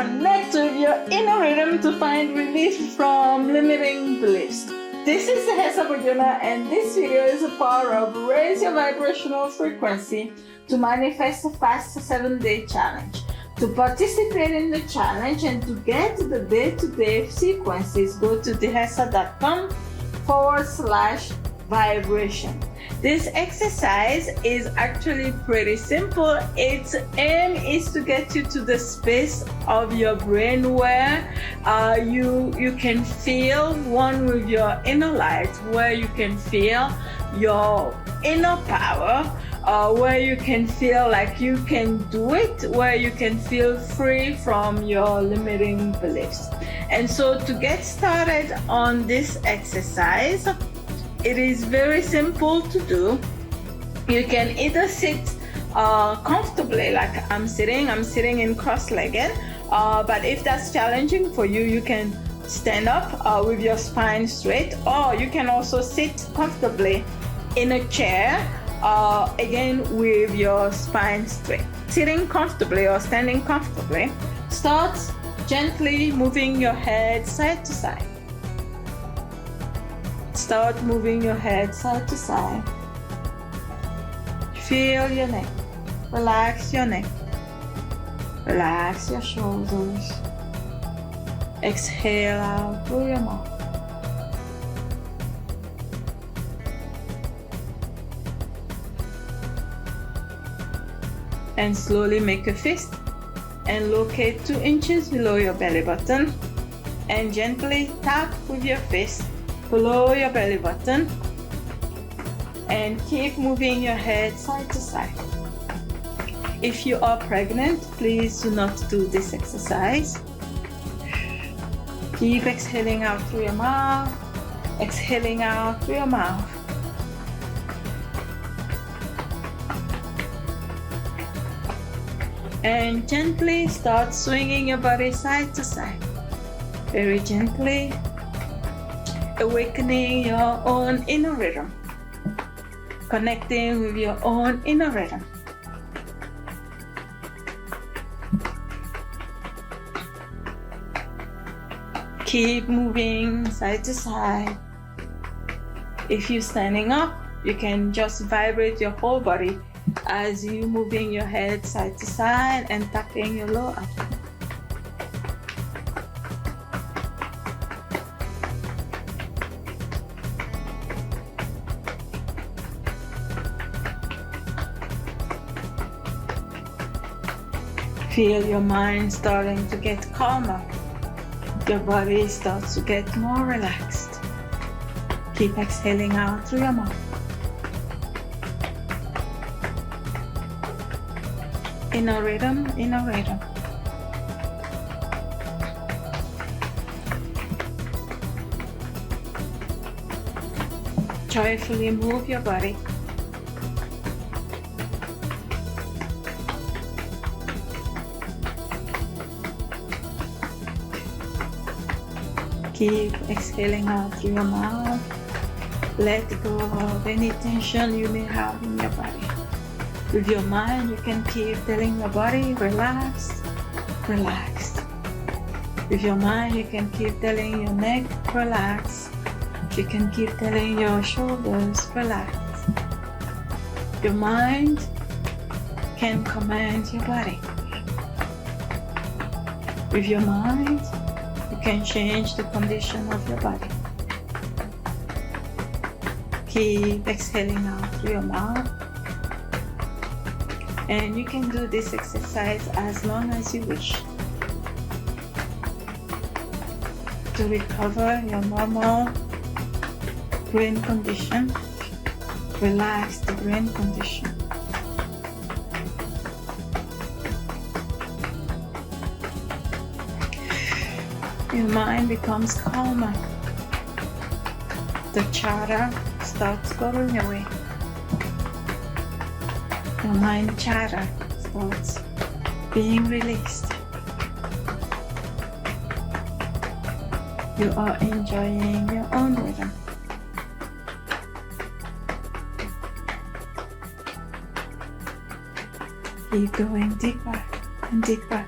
Connect with your inner rhythm to find relief from limiting beliefs. This is Hesa Bojona, and this video is a part of Raise Your Vibrational Frequency to manifest a fast 7-day challenge. To participate in the challenge and to get the day-to-day sequences, go to thehesa.com/vibration. This exercise is actually pretty simple. Its aim is to get you to the space of your brain where you can feel one with your inner light, where you can feel your inner power, where you can feel like you can do it, where you can feel free from your limiting beliefs. And so to get started on this exercise, it is very simple to do. You can either sit comfortably like I'm sitting in cross-legged, but if that's challenging for you, you can stand up with your spine straight, or you can also sit comfortably in a chair, again with your spine straight. Sitting comfortably or standing comfortably, start gently moving your head side to side. Start moving your head side to side. Feel your neck. Relax your neck. Relax your shoulders. Exhale out through your mouth. And slowly make a fist and locate 2 inches below your belly button, and gently tap with your fist below your belly button, and keep moving your head side to side. If you are pregnant, please do not do this exercise. Keep exhaling out through your mouth, exhaling out through your mouth. And gently start swinging your body side to side. Very gently, awakening your own inner rhythm, connecting with your own inner rhythm. Keep moving side to side. If you're standing up, you can just vibrate your whole body as you moving your head side to side and tapping your lower abdomen. Feel your mind starting to get calmer. Your body starts to get more relaxed. Keep exhaling out through your mouth. Inner rhythm, inner rhythm. Joyfully move your body. Keep exhaling out through your mouth. Let go of any tension you may have in your body. With your mind, you can keep telling your body, relax, relax. With your mind, you can keep telling your neck, relax. You can keep telling your shoulders, relax. Your mind can command your body. With your mind, you can change the condition of your body. Keep exhaling out through your mouth. And you can do this exercise as long as you wish to recover your normal brain condition. Relax the brain condition. Your mind becomes calmer. The chatter starts going away. Your mind chatter starts being released. You are enjoying your own rhythm. Keep going deeper and deeper.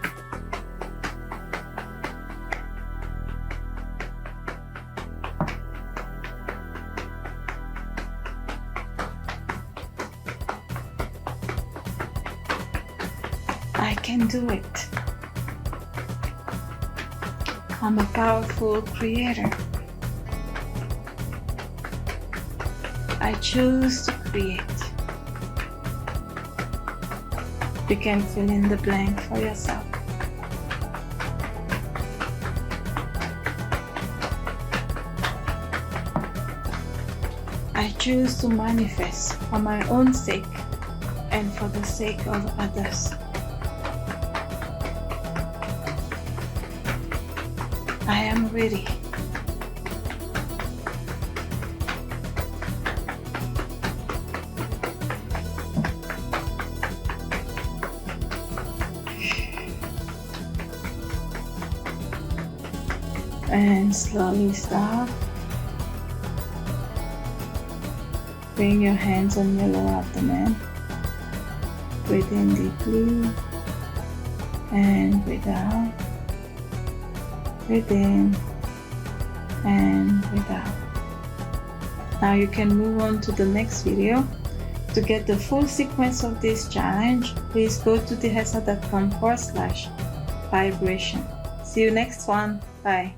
can do it. I'm a powerful creator. I choose to create. You can fill in the blank for yourself. I choose to manifest for my own sake and for the sake of others. I am ready. And slowly stop. Bring your hands on your lower abdomen. Breathe in deeply and breathe out. Breathe in and breathe out. Now you can move on to the next video. To get the full sequence of this challenge, please go to thehesa.com/vibration. See you next one. Bye.